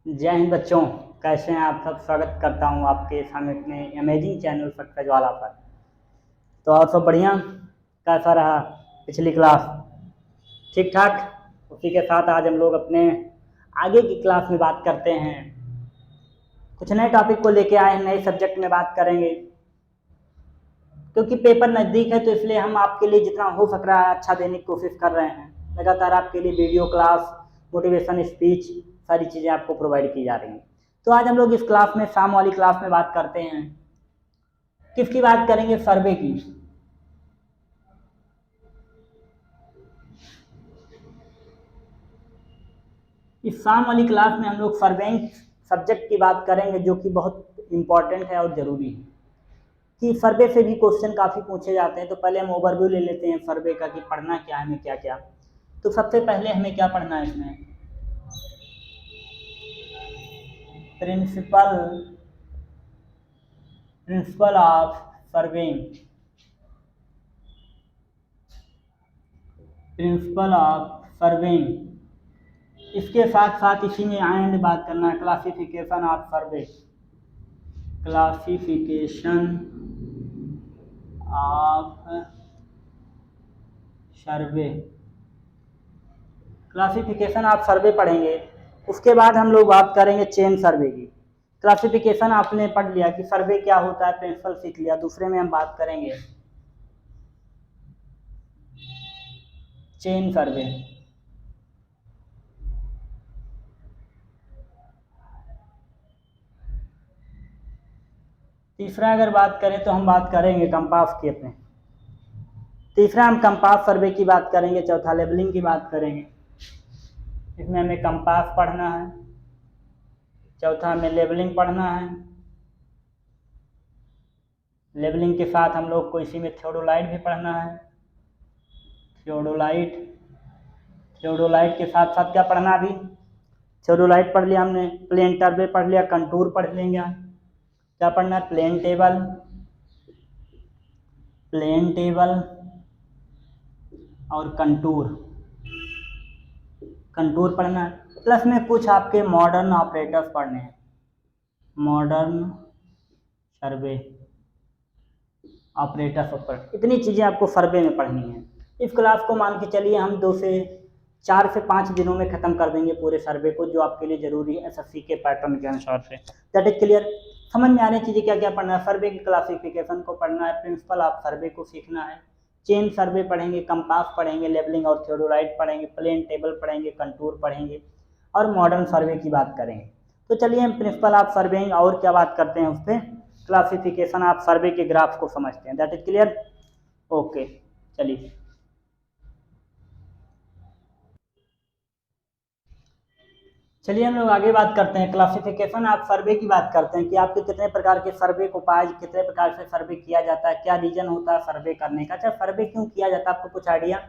जय हिंद बच्चों। कैसे हैं आप सब। स्वागत करता हूं आपके सामने अपने अमेजिंग चैनल सक्सेस वाला पर। तो आप सब बढ़िया। कैसा रहा पिछली क्लास? ठीक ठाक। उसी के साथ आज हम लोग अपने आगे की क्लास में बात करते हैं। कुछ नए टॉपिक को लेके आए हैं, नए सब्जेक्ट में बात करेंगे। क्योंकि पेपर नज़दीक है तो इसलिए हम आपके लिए जितना हो सक रहा है अच्छा देने की कोशिश कर रहे हैं। लगातार आपके लिए वीडियो क्लास, मोटिवेशन स्पीच, सारी चीज़ें आपको प्रोवाइड की जा रही हैं। तो आज हम लोग इस क्लास में, शाम वाली क्लास में बात करते हैं। किसकी बात करेंगे? सर्वे की। इस शाम वाली क्लास में हम लोग सर्वेइंग सब्जेक्ट की बात करेंगे, जो कि बहुत इम्पॉर्टेंट है और ज़रूरी है। कि सर्वे से भी क्वेश्चन काफ़ी पूछे जाते हैं। तो पहले हम ओवरव्यू ले लेते हैं सर्वे का, कि पढ़ना क्या है, हमें क्या क्या। तो सबसे पहले हमें क्या पढ़ना है इसमें? Principle principle of surveying. Principle of surveying. इसके साथ साथ इसी में एंड बात करना है classification of survey. Classification of survey. Classification of survey पढ़ेंगे। उसके बाद हम लोग बात करेंगे चेन सर्वे की। क्लासिफिकेशन आपने पढ़ लिया कि सर्वे क्या होता है, प्रिंसिपल सीख लिया। दूसरे में हम बात करेंगे चेन सर्वे। तीसरा अगर बात करें तो हम बात करेंगे कंपास की। अपने तीसरा हम कंपास सर्वे की बात करेंगे। चौथा लेबलिंग की बात करेंगे। इसमें हमें कंपास पढ़ना है। चौथा हमें लेबलिंग पढ़ना है। लेबलिंग के साथ हम लोग को इसी में थियोडोलाइट भी पढ़ना है। थियोडोलाइट के साथ साथ क्या पढ़ना? अभी थियोडोलाइट पढ़ लिया हमने, प्लेन सर्वे पढ़ लिया, कंटूर पढ़ लेंगे। क्या पढ़ना है? प्लेन टेबल और कंटूर पढ़ना है। प्लस में कुछ आपके मॉडर्न ऑपरेटर्स पढ़ने हैं। मॉडर्न सर्वे ऑपरेटर्स पर इतनी चीज़ें आपको सर्वे में पढ़नी है। इस क्लास को मान के चलिए हम 4 से 5 दिनों में ख़त्म कर देंगे पूरे सर्वे को, जो आपके लिए ज़रूरी है एसएससी के पैटर्न के अनुसार से। That is clear. समझ में आ रही चीज़ें क्या क्या पढ़ना है? सर्वे की क्लासिफिकेशन को पढ़ना है, प्रिंसिपल ऑफ सर्वे को सीखना है, चेन सर्वे पढ़ेंगे, कंपास पढ़ेंगे, लेबलिंग और थियोडोलाइट पढ़ेंगे, प्लेन टेबल पढ़ेंगे, कंटूर पढ़ेंगे और मॉडर्न सर्वे की बात करेंगे। तो चलिए हम प्रिंसिपल ऑफ सर्वेइंग और क्या बात करते हैं उस पर, क्लासिफिकेशन ऑफ सर्वे के ग्राफ को समझते हैं। That is clear. ओके, चलिए हम लोग आगे बात करते हैं। क्लासिफिकेशन ऑफ सर्वे की बात करते हैं कि आपके कितने प्रकार के सर्वे को पाए, कितने प्रकार से सर्वे किया जाता है, क्या रीजन होता है सर्वे करने का। अच्छा, सर्वे क्यों किया जाता है, आपको कुछ आइडिया?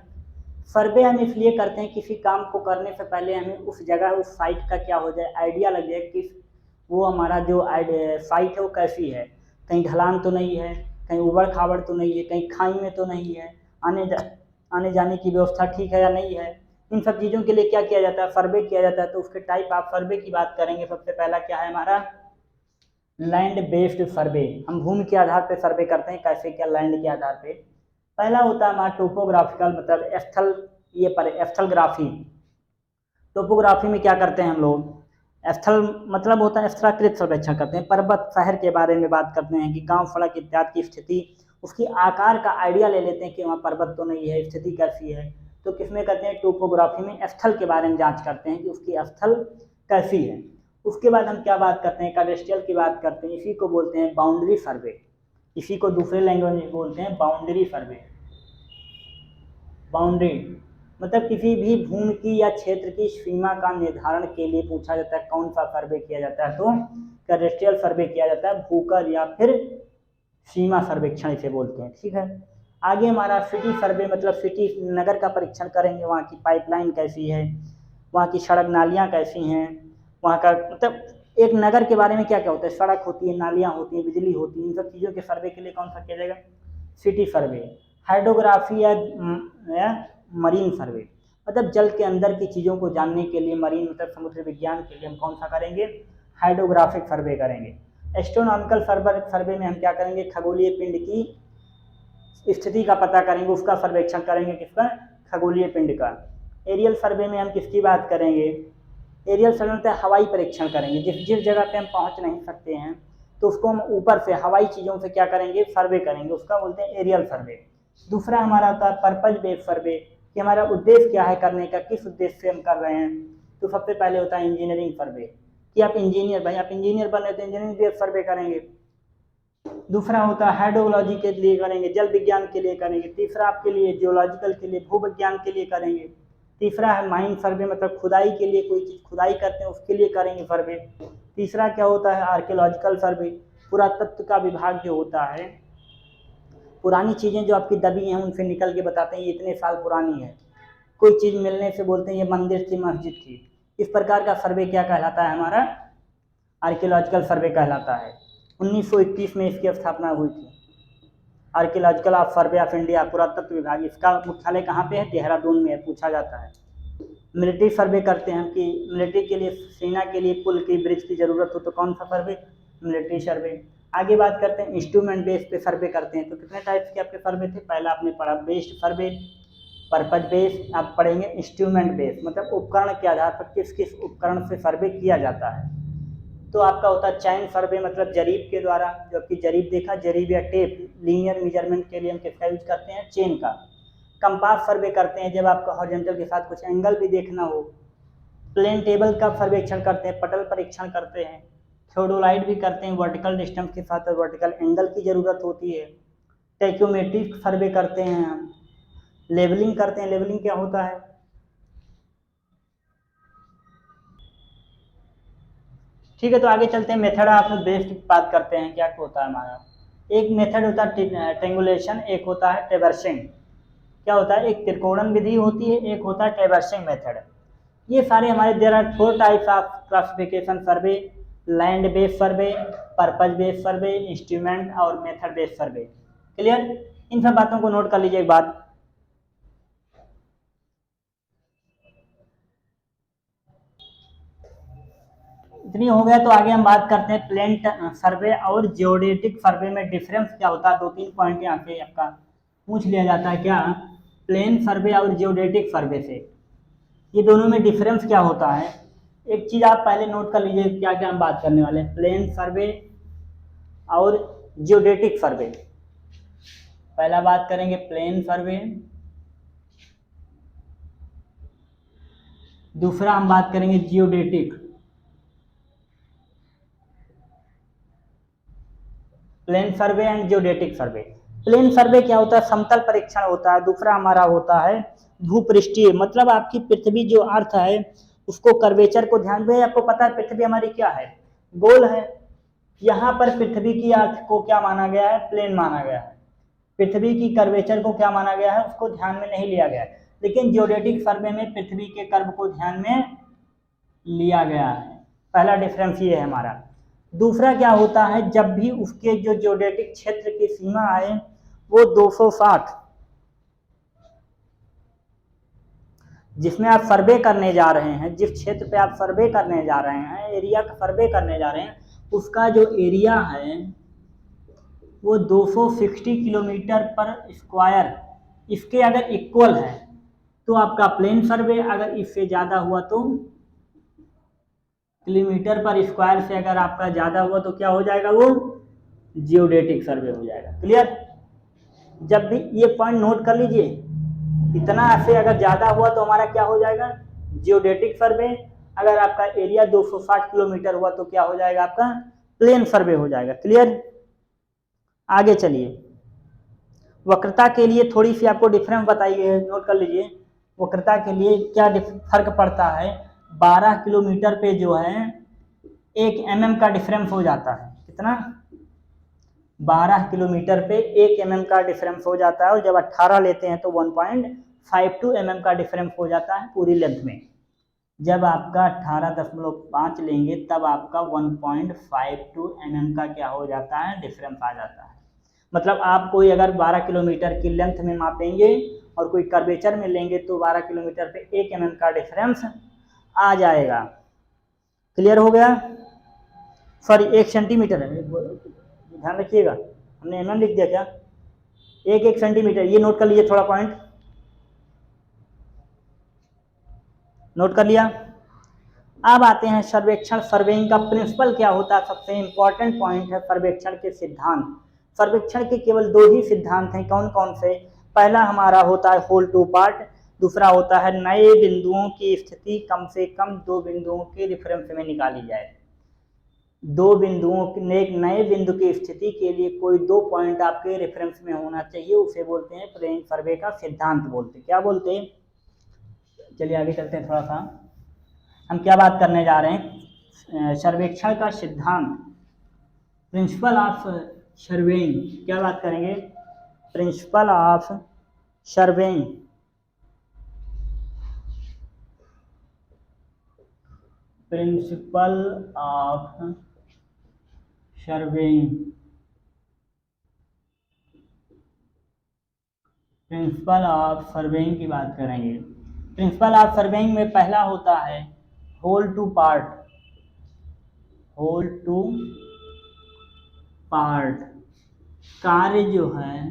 सर्वे हम इसलिए करते हैं किसी काम को करने से पहले हमें उस जगह, उस साइट का क्या हो जाए, आइडिया लग जाए कि वो हमारा जो साइट है वो कैसी है। कहीं ढलान तो नहीं है, कहीं उबड़ खाबड़ तो नहीं है, कहीं खाई में तो नहीं है, आने जाने की व्यवस्था ठीक है या नहीं है। इन सब चीज़ों के लिए क्या किया जाता है? सर्वे किया जाता है। तो उसके टाइप ऑफ सर्वे की बात करेंगे। सबसे पहला क्या है हमारा? लैंड बेस्ड सर्वे। हम भूमि के आधार पर सर्वे करते हैं। कैसे? क्या? लैंड के आधार पे। पहला होता है हमारा टोपोग्राफिकल, मतलब स्थल, ये पर स्थलग्राफी। टोपोग्राफी में क्या करते हैं हम लोग? स्थल मतलब होता है स्थलाकृत सर्वेक्षण करते हैं। पर्वत, शहर के बारे में बात करते हैं कि गांव, सड़क इत्यादि की स्थिति, उसकी आकार का आइडिया ले लेते हैं कि वहाँ पर्वत तो नहीं है, स्थिति कैसी है। तो किसमें करते हैं? टोपोग्राफी में स्थल के बारे में जांच करते हैं कि उसकी स्थल कैसी है। उसके बाद हम क्या बात करते हैं? कैडेस्ट्रियल की बात करते हैं। इसी को बोलते हैं बाउंड्री सर्वे। इसी को दूसरे लैंग्वेज में बोलते हैं बाउंड्री सर्वे। बाउंड्री मतलब किसी भी भूमि की या क्षेत्र की सीमा का निर्धारण के लिए पूछा जाता है कौन सा सर्वे किया जाता है। तो कैडेस्ट्रियल सर्वे किया जाता है, भूकर या फिर सीमा सर्वेक्षण इसे बोलते हैं। ठीक है। आगे हमारा सिटी सर्वे, मतलब सिटी, नगर का परीक्षण करेंगे। वहाँ की पाइपलाइन कैसी है, वहाँ की सड़क नालियाँ कैसी हैं, वहाँ का मतलब एक नगर के बारे में क्या क्या होता है, सड़क होती है, नालियाँ होती हैं, बिजली होती है। इन सब चीज़ों के सर्वे के लिए कौन सा किया जाएगा? City survey. हाइड्रोग्राफी या मरीन सर्वे। मतलब जल के अंदर की चीज़ों को जानने के लिए, मरीन मतलब समुद्र विज्ञान के लिए हम कौन सा करेंगे, हाइड्रोग्राफिक सर्वे करेंगे। एस्ट्रोनॉमिकल सर्वे में हम क्या करेंगे, खगोलीय पिंड की स्थिति का पता करेंगे, उसका सर्वेक्षण करेंगे, किसका, खगोलीय पिंड का। एरियल सर्वे में हम किसकी बात करेंगे, एरियल सर्वे में हवाई परीक्षण करेंगे, जिस जगह पे हम पहुंच नहीं सकते हैं तो उसको हम ऊपर से हवाई चीज़ों से क्या करेंगे, सर्वे करेंगे, उसका बोलते हैं एरियल सर्वे। दूसरा हमारा होता है पर्पज बेस्ड सर्वे, कि हमारा उद्देश्य क्या है करने का, किस उद्देश्य से हम कर रहे हैं। तो सबसे पहले होता है इंजीनियरिंग सर्वे, कि आप इंजीनियर, भाई आप इंजीनियर बन रहे तो इंजीनियरिंग बेस्ड सर्वे करेंगे। दूसरा होता है हाइड्रोलॉजी के लिए करेंगे, जल विज्ञान के लिए करेंगे। तीसरा आपके लिए जियोलॉजिकल के लिए, भूविज्ञान के लिए करेंगे। तीसरा है माइन सर्वे, मतलब खुदाई के लिए, कोई चीज़ खुदाई करते हैं उसके लिए करेंगे सर्वे। तीसरा क्या होता है, आर्कियोलॉजिकल सर्वे, पुरातत्व का विभाग जो होता है, पुरानी चीज़ें जो आपकी दबी हैं उनसे निकल के बताते हैं ये इतने साल पुरानी है। कोई चीज़ मिलने से बोलते हैं ये मंदिर थी, मस्जिद थी। इस प्रकार का सर्वे क्या कहलाता है, हमारा आर्कियोलॉजिकल सर्वे कहलाता है। 1921 में इसकी स्थापना हुई थी, archaeological of survey of India, पुरातत्व विभाग। इसका मुख्यालय कहाँ पे है, देहरादून में है, पूछा जाता है। मिलिट्री सर्वे करते हैं कि मिलिट्री के लिए, सेना के लिए पुल की, ब्रिज की ज़रूरत हो तो कौन सा सर्वे, मिलिट्री सर्वे। आगे बात करते हैं इंस्ट्रूमेंट बेस पे सर्वे करते हैं, तो कितने टाइप्स के आपके सर्वे थे, पहला आपने पढ़ा बेस्ड सर्वे, पर्पज बेस, आप पढ़ेंगे इंस्ट्रूमेंट बेस, मतलब उपकरण के आधार पर किस किस उपकरण से सर्वे किया जाता है। तो आपका होता है चैन सर्वे, मतलब जरीब के द्वारा, जो आपकी जरीब देखा, जरीब या टेप, लीनियर मेजरमेंट के लिए हम किसका यूज करते हैं, चेन का। कंपास सर्वे करते हैं जब आपका हॉरिजॉन्टल के साथ कुछ एंगल भी देखना हो। प्लेन टेबल का सर्वेक्षण करते हैं, पटल परीक्षण करते हैं। थियोडोलाइट भी करते हैं, वर्टिकल डिस्टेंस के साथ वर्टिकल एंगल की ज़रूरत होती है। टेक्योमेट्रिक सर्वे करते हैं हम। लेवलिंग करते हैं, लेवलिंग क्या होता है, ठीक है। तो आगे चलते हैं, मेथड ऑफ बेस्ड बात करते हैं, क्या होता है हमारा। एक मेथड होता है ट्रेंगुलेशन, एक होता है ट्रेवर्सिंग। क्या होता है, एक त्रिकोणन विधि होती है, एक होता है ट्रेवर्सिंग मेथड। ये सारे हमारे, there are 4 types of classification survey, land based survey, purpose based survey, instrument और मेथड बेस्ड सर्वे। क्लियर, इन सब बातों को नोट कर लीजिए एक बात। इतनी हो गया तो आगे हम बात करते हैं प्लेन सर्वे और जियोडेटिक सर्वे में डिफरेंस क्या होता है। 2-3 पॉइंट यहाँ पे आपका पूछ लिया जाता है, क्या प्लेन सर्वे और जियोडेटिक सर्वे से, ये दोनों में डिफरेंस क्या होता है। एक चीज़ आप पहले नोट कर लीजिए, क्या क्या हम बात करने वाले हैं, प्लेन सर्वे और जियोडेटिक सर्वे। पहला बात करेंगे प्लेन सर्वे, दूसरा हम बात करेंगे geodetic. Plane survey and geodetic survey. Plane survey क्या होता है, समतल परीक्षण होता है। दूसरा हमारा होता है भूपृष्ठीय, मतलब आपकी पृथ्वी जो अर्थ है उसको कर्वेचर को ध्यान में, आपको पता है पृथ्वी हमारी क्या है, गोल है। यहाँ पर पृथ्वी की अर्थ को क्या माना गया है, प्लेन माना गया है। पृथ्वी की कर्वेचर को क्या माना गया है, उसको ध्यान में नहीं लिया गया है। लेकिन जियोडेटिक सर्वे में पृथ्वी के कर्व को ध्यान में लिया गया है। पहला डिफरेंस ये है हमारा। दूसरा क्या होता है, जब भी उसके जो जियोडेटिक क्षेत्र की सीमा है वो 260, जिसमें आप सर्वे करने जा रहे हैं, जिस क्षेत्र पे आप सर्वे करने जा रहे हैं, एरिया का सर्वे करने जा रहे हैं, उसका जो एरिया है वो 260 किलोमीटर पर स्क्वायर, इसके अगर इक्वल है तो आपका प्लेन सर्वे, अगर इससे ज़्यादा हुआ तो, किलोमीटर पर स्क्वायर से अगर आपका ज़्यादा हुआ तो क्या हो जाएगा, वो जियोडेटिक सर्वे हो जाएगा। क्लियर, जब भी ये पॉइंट नोट कर लीजिए, इतना से अगर ज़्यादा हुआ तो हमारा क्या हो जाएगा, जियोडेटिक सर्वे। अगर आपका एरिया 260 किलोमीटर हुआ तो क्या हो जाएगा, आपका प्लेन सर्वे हो जाएगा। क्लियर, आगे चलिए। वक्रता के लिए थोड़ी सी आपको डिफरेंस बताई गई है, नोट कर लीजिए। वक्रता के लिए क्या फर्क पड़ता है, 12 किलोमीटर पे जो है 1 mm का डिफरेंस हो जाता है। कितना, 12 किलोमीटर पे 1 mm का डिफरेंस हो जाता है, और जब 18 लेते हैं तो 1.52 mm का डिफरेंस हो जाता है पूरी लेंथ में। जब आपका 18.5 लेंगे तब आपका 1.52 mm का क्या हो जाता है, डिफरेंस आ जाता है। मतलब आप कोई अगर 12 किलोमीटर की लेंथ में मापेंगे और कोई कर्वेचर में लेंगे तो 12 किलोमीटर पे 1 mm का डिफरेंस आ जाएगा। क्लियर हो गया? सॉरी 1 सेंटीमीटर है, ध्यान रखिएगा, हमने mm लिख दिया क्या? 1 सेंटीमीटर, ये नोट कर लीजिए, थोड़ा पॉइंट नोट कर लिया। अब आते हैं सर्वेक्षण। सर्वेइंग का प्रिंसिपल क्या होता है? सबसे इंपॉर्टेंट पॉइंट है सर्वेक्षण के सिद्धांत। सर्वेक्षण के केवल 2 ही सिद्धांत हैं, कौन कौन से? पहला हमारा होता है होल टू पार्ट, दूसरा होता है नए बिंदुओं की स्थिति कम से कम 2 बिंदुओं के रेफरेंस में निकाली जाए। 2 बिंदुओं एक नए बिंदु की स्थिति के लिए कोई 2 पॉइंट आपके रेफरेंस में होना चाहिए, उसे बोलते हैं प्लेन सर्वे का सिद्धांत बोलते हैं। क्या बोलते हैं? चलिए आगे चलते हैं। थोड़ा सा हम क्या बात करने जा रहे हैं? सर्वेक्षण का सिद्धांत, प्रिंसिपल ऑफ सर्वेइंग। क्या बात करेंगे? Principal of surveying. Principle of surveying. Principle of surveying की बात करेंगे। प्रिंसिपल ऑफ सर्वेइंग में पहला होता है whole to part. Whole to part, कार्य जो है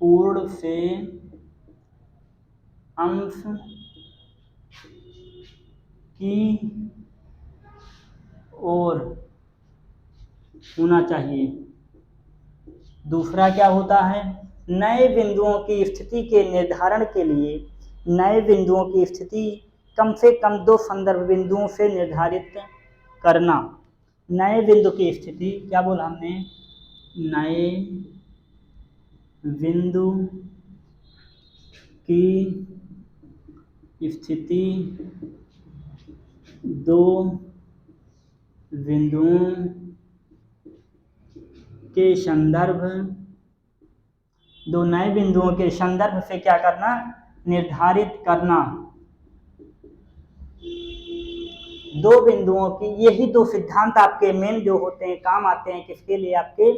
पूर्ण से अंश की ओर होना चाहिए। दूसरा क्या होता है? नए बिंदुओं की स्थिति के निर्धारण के लिए नए बिंदुओं की स्थिति कम से कम 2 संदर्भ बिंदुओं से निर्धारित करना। नए बिंदु की स्थिति, क्या बोला हमने? नए बिंदु की स्थिति 2 बिंदुओं के संदर्भ, 2 नए बिंदुओं के संदर्भ से क्या करना? निर्धारित करना। 2 बिंदुओं की, यही 2 सिद्धांत आपके मेन जो होते हैं, काम आते हैं किसके लिए? आपके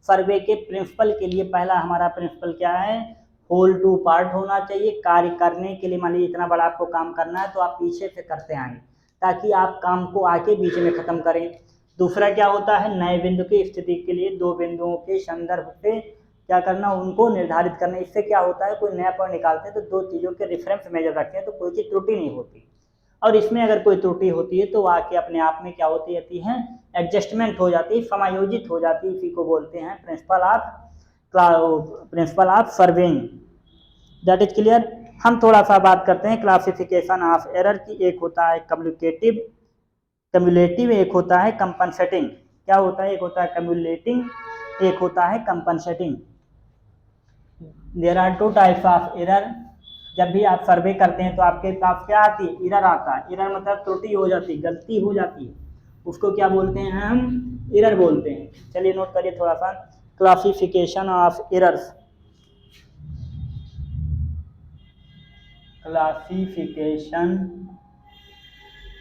सर्वे के प्रिंसिपल के लिए। पहला हमारा प्रिंसिपल क्या है? होल टू पार्ट होना चाहिए। कार्य करने के लिए, मान लीजिए इतना बड़ा आपको काम करना है तो आप पीछे से करते आएंगे ताकि आप काम को आके बीच में खत्म करें। दूसरा क्या होता है? नए बिंदु की स्थिति के लिए 2 बिंदुओं के संदर्भ से क्या करना? उनको निर्धारित करना। इससे क्या होता है? कोई नया पॉइंट निकालते हैं तो 2 चीज़ों के रेफरेंस मेजर रखते हैं तो कोई चीज़ त्रुटि नहीं होती, और इसमें अगर कोई त्रुटि होती है तो आके अपने आप में क्या होती रहती है? एडजस्टमेंट हो जाती है, समायोजित हो जाती है। इसी को बोलते हैं principal of surveying. That is clear. हम थोड़ा सा बात करते हैं क्लासिफिकेशन ऑफ एरर की। एक होता है कम्युलेटिव, एक होता है कंपनसेटिंग। क्या होता है? एक होता है कम्युलेटिंग, एक होता है compensating. There are 2 types of error. जब भी आप सर्वे करते हैं तो आपके पास क्या आती है? एरर आता है। एरर मतलब त्रुटि हो जाती है, गलती हो जाती है, उसको क्या बोलते हैं? हम एरर बोलते हैं। चलिए नोट करिए थोड़ा सा, classification of errors.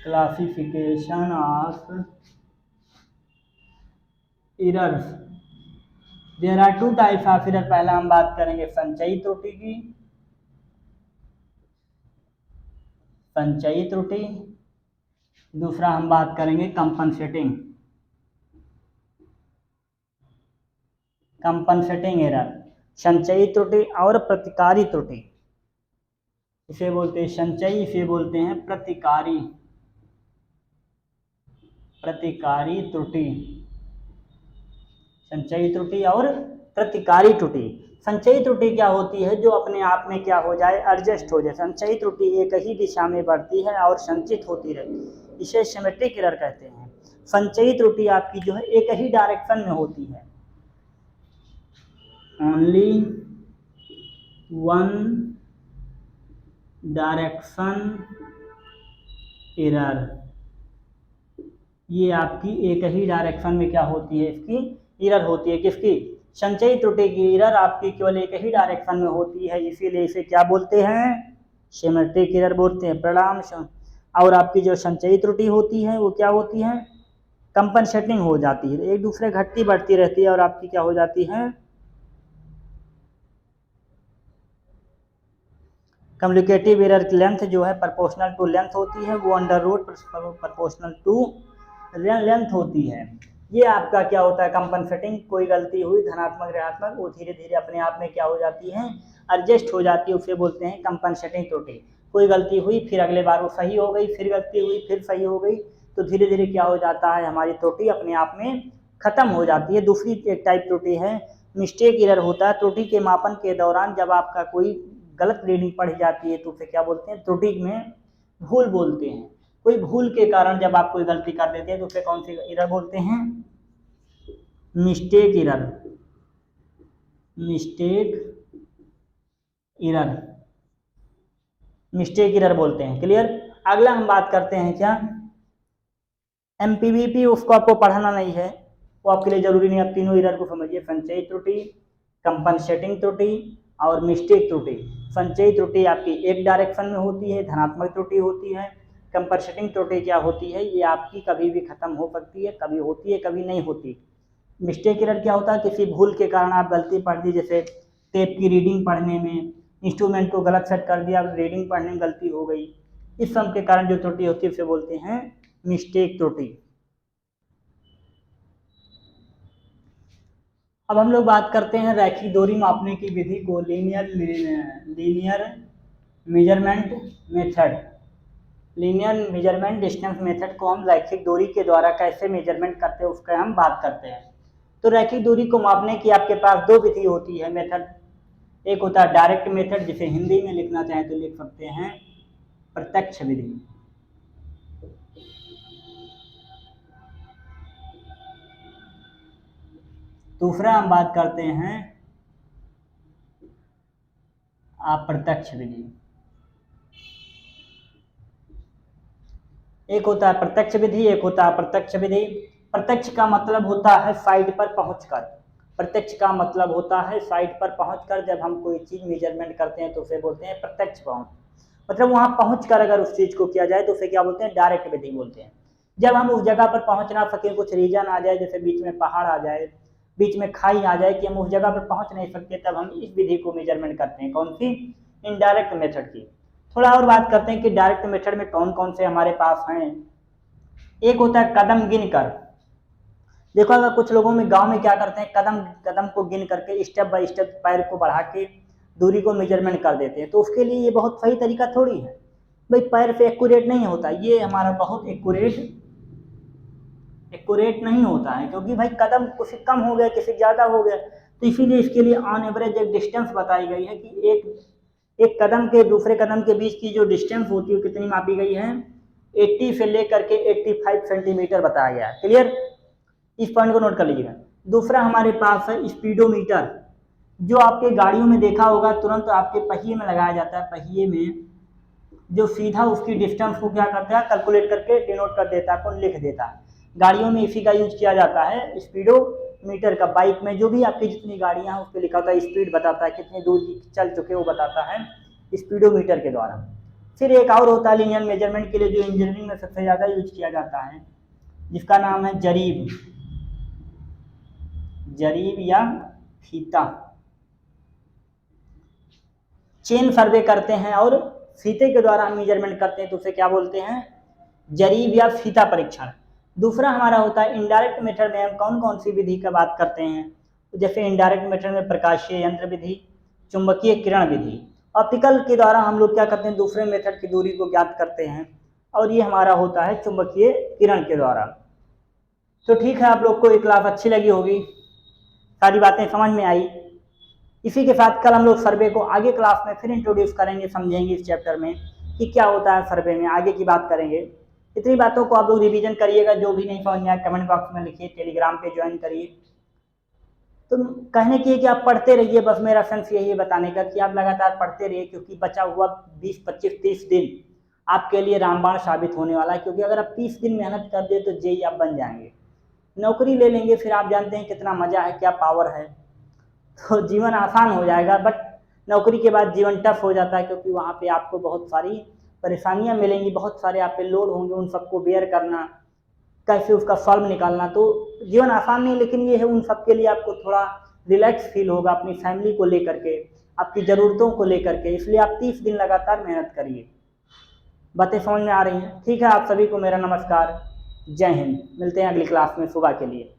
Classification of errors. There are 2 types of error. पहला हम बात करेंगे संचयी त्रुटि की, संचयी त्रुटि। दूसरा हम बात करेंगे कंपनसेटिंग एरर। संचयी त्रुटि और प्रतिकारी त्रुटि, इसे बोलते हैं संचयी, इसे बोलते हैं प्रतिकारी त्रुटि। संचयी त्रुटि और प्रतिकारी त्रुटि। संचयी त्रुटि क्या होती है? जो अपने आप में क्या हो जाए? एडजस्ट हो जाए। संचयी त्रुटि एक ही दिशा में बढ़ती है और संचित होती रहती है, इसे सिमेट्रिक एरर कहते हैं। संचयी त्रुटि आपकी जो है एक ही डायरेक्शन में होती है, ओनली वन डायरेक्शन एरर। ये आपकी एक ही डायरेक्शन में क्या होती है? इसकी एरर होती है। किसकी? संचयी त्रुटि की एरर आपकी केवल एक ही डायरेक्शन में होती है, इसीलिए इसे क्या बोलते हैं? सिमेट्रिक एरर बोलते हैं। परिणाम और आपकी जो संचयी त्रुटि होती है वो क्या होती है? कंपनसेटिंग हो जाती है, एक दूसरे घटती बढ़ती रहती है और आपकी क्या हो जाती है? कम्युनिकेटिव एरर की लेंथ जो है प्रोपोर्शनल टू लेंथ होती है, वो under root proportional to length होती है। ये आपका क्या होता है, कंपनसेटिंग, कोई गलती हुई धनात्मक ऋणात्मक वो धीरे धीरे अपने आप में क्या हो जाती है, एडजस्ट हो जाती है, उसे बोलते हैं कंपनसेटिंग त्रुटि। कोई गलती हुई फिर अगले बार वो सही हो गई, फिर गलती हुई फिर सही हो गई, तो धीरे धीरे क्या हो जाता है, हमारी त्रुटि अपने आप में खत्म हो जाती है। दूसरी एक टाइप त्रुटि है मिस्टेक एरर होता है। त्रुटि के मापन के दौरान जब आपका कोई गलत रीडिंग पढ़ी जाती है तो उसे क्या बोलते हैं, त्रुटि में भूल बोलते हैं। कोई भूल के कारण जब आप कोई गलती कर देते हैं तो उसे कौन सी एरर बोलते हैं, mistake error, mistake error, mistake error बोलते हैं। क्लियर। अगला हम बात करते हैं क्या, एमपीवीपी, उसको आपको पढ़ाना नहीं है, वो आपके लिए जरूरी नहीं। आप तीनों एरर को समझिए, संचयी त्रुटि, कंपनसेटिंग त्रुटि और मिस्टेक त्रुटि। संचयी त्रुटि आपकी एक डायरेक्शन में होती है, धनात्मक त्रुटि होती है। कंपनसेटिंग त्रुटि क्या होती है, ये आपकी कभी भी खत्म हो सकती है, कभी होती है कभी नहीं होती। मिस्टेक एरर क्या होता है, किसी भूल के कारण आप गलती पढ़ दी, जैसे टेप की रीडिंग पढ़ने में इंस्ट्रूमेंट को गलत सेट कर दिया, रीडिंग पढ़ने में गलती हो गई, इस सब के कारण जो त्रुटि होती है उसे बोलते हैं मिस्टेक त्रुटि। अब हम लोग बात करते हैं रैखिक दूरी मापने की विधि को, linear measurement method. Linear measurement distance method को हम रैखिक दूरी के द्वारा कैसे मेजरमेंट करते हैं उसका हम बात करते हैं। तो रैखिक दूरी को मापने की आपके पास दो विधि होती है, मेथड। एक होता है डायरेक्ट मेथड, जिसे हिंदी में लिखना चाहें तो लिख सकते हैं प्रत्यक्ष विधि। दूसरा हम बात करते हैं अप्रत्यक्ष विधि। एक होता है प्रत्यक्ष विधि, एक होता है अप्रत्यक्ष विधि। प्रत्यक्ष का मतलब होता है साइट पर पहुंचकर, प्रत्यक्ष का मतलब होता है साइट पर पहुंचकर जब हम कोई चीज मेजरमेंट करते हैं तो उसे बोलते हैं प्रत्यक्ष पहुंच, मतलब वहां पहुंचकर अगर उस चीज को किया जाए तो उसे क्या बोलते हैं, डायरेक्ट विधि बोलते हैं। जब हम उस जगह पर पहुंच ना सके, कुछ रीजन आ जाए, जैसे बीच में पहाड़ आ जाए, बीच में खाई आ जाए कि हम उस जगह पर पहुंच नहीं सकते, तब हम इस विधि को मेजरमेंट करते हैं। कौन सी, इनडायरेक्ट मेथड की। थोड़ा और बात करते हैं कि डायरेक्ट मेथड में कौन कौन से हमारे पास हैं। एक होता है कदम गिन कर। देखो अगर कुछ लोगों में गांव में क्या करते हैं, कदम कदम को गिन करके स्टेप बाय स्टेप पैर को बढ़ा के दूरी को मेजरमेंट कर देते हैं, तो उसके लिए ये बहुत सही तरीका थोड़ी है भाई, पैर पे एक्यूरेट नहीं होता, ये हमारा बहुत एक्यूरेट नहीं होता है, क्योंकि भाई कदम किसी कम हो गया किसी ज़्यादा हो गया, तो इसीलिए इसके लिए ऑन एवरेज एक डिस्टेंस बताई गई है कि एक कदम के दूसरे कदम के बीच की जो डिस्टेंस होती है कितनी मापी गई है, 80 से लेकर के 85 सेंटीमीटर बताया गया है। क्लियर, इस पॉइंट को नोट कर लीजिएगा। दूसरा हमारे पास है स्पीडोमीटर, जो आपके गाड़ियों में देखा होगा, तुरंत आपके पहिए में लगाया जाता है, पहिए में जो सीधा उसकी डिस्टेंस को क्या करता है, कैलकुलेट करके डिनोट कर देता है, आपको लिख देता है। गाड़ियों में इसी का यूज किया जाता है, स्पीडोमीटर का। बाइक में जो भी आपकी जितनी गाड़ियां हैं उस पर लिखा होता है, स्पीड बताता है, कितनी दूर चल चुके वो बताता है स्पीडोमीटर के द्वारा। फिर एक और होता है लीनियर मेजरमेंट के लिए जो इंजीनियरिंग में सबसे ज़्यादा यूज किया जाता है, जिसका नाम है जरीब, जरीब या फीता। चेन सर्वे करते हैं और फीते के द्वारा हम मेजरमेंट करते हैं तो उसे क्या बोलते हैं, जरीब या फीता परीक्षण। दूसरा हमारा होता है इनडायरेक्ट मेथड में हम कौन कौन सी विधि का बात करते हैं, जैसे इनडायरेक्ट मेथड में प्रकाशीय यंत्र विधि, चुंबकीय किरण विधि। ऑप्टिकल के द्वारा हम लोग क्या करते हैं, दूसरे मेथड की दूरी को ज्ञात करते हैं, और ये हमारा होता है चुंबकीय किरण के द्वारा। तो ठीक है, आप लोग को ये क्लास अच्छी लगी होगी, सारी बातें समझ में आई। इसी के साथ कल हम लोग सर्वे को आगे क्लास में फिर इंट्रोड्यूस करेंगे, समझेंगे इस चैप्टर में कि क्या होता है सर्वे में, आगे की बात करेंगे। इतनी बातों को आप लोग रिवीजन करिएगा, जो भी नहीं समझ में आया कमेंट बॉक्स में लिखिए, टेलीग्राम पे ज्वाइन करिए। तो कहने की है कि आप पढ़ते रहिए, बस मेरा सेंस यही है बताने का कि आप लगातार पढ़ते रहिए, क्योंकि बचा हुआ 20, 25, 30 दिन आपके लिए रामबाण साबित होने वाला है। क्योंकि अगर आप 30 दिन मेहनत कर दे तो जेई आप बन जाएंगे, नौकरी ले लेंगे, फिर आप जानते हैं कितना मजा है, क्या पावर है, तो जीवन आसान हो जाएगा। बट नौकरी के बाद जीवन टफ हो जाता है, क्योंकि वहाँ पे आपको बहुत सारी परेशानियाँ मिलेंगी, बहुत सारे आप पे लोड होंगे, उन सबको बेयर करना, कैसे उसका सॉल्व निकालना। तो जीवन आसान नहीं, लेकिन ये है उन सब के लिए आपको थोड़ा रिलैक्स फील होगा अपनी फैमिली को लेकर के, आपकी ज़रूरतों को लेकर के, इसलिए आप 30 दिन लगातार मेहनत करिए। बातें समझ में आ रही हैं? ठीक है, आप सभी को मेरा नमस्कार, जय हिंद। मिलते हैं अगली क्लास में सुबह के लिए।